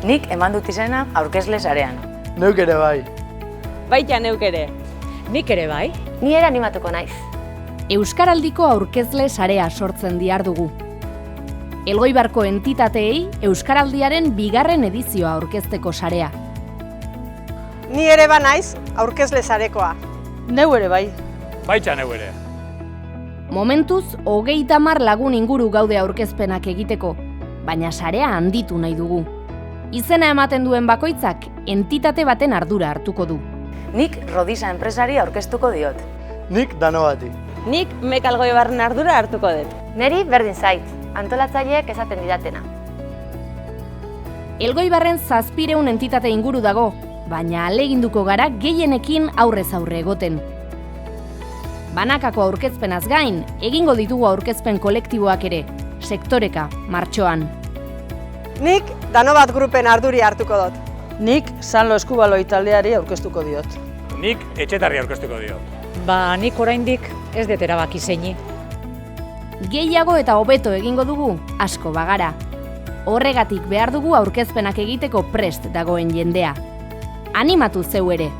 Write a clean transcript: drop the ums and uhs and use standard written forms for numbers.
Nik eman dut izena aurkezle sarean. Neuk ere bai. Baita neuk ere. Nik ere bai. Ni ere animatuko naiz. Euskaraldiko aurkezle sarea sortzen dihardugu. Elgoibarko entitateei Euskaraldiaren 2. edizioa aurkezteko sarea. Ni ere ba naiz aurkezle sarekoa. Neu ere bai. Baita neu ere. Momentuz, 30 lagun inguru gaude aurkezpenak egiteko, baina sarea handitu nahi dugu. Izena ematen duen bakoitzak entitate baten ardura hartuko du. Nik Rodisa enpresari aurkeztuko diot. Nik Dano bati. Nik Mekalgoibarren ardura hartuko dut. Neri berdin zait, antolatzaileek esaten didatena. Elgoibarren 700 entitate inguru dago, baina ahaleginduko gara gehienekin aurrez aurre egoten. Banakako aurkezpenaz gain, egingo ditugu aurkezpen kolektiboak ere, sektoreka, martxoan. Nik Danobat grupen arduri hartuko dut. Nik Sanlo Eskubaloi taldeari aurkeztuko diot. Nik Etxetarri aurkeztuko diot. Ba, nik oraindik ez dut erabaki zeini. Gehiago eta hobeto egingo dugu, asko bagara. Horregatik behar dugu aurkezpenak egiteko prest dagoen jendea. Animatu zeu ere!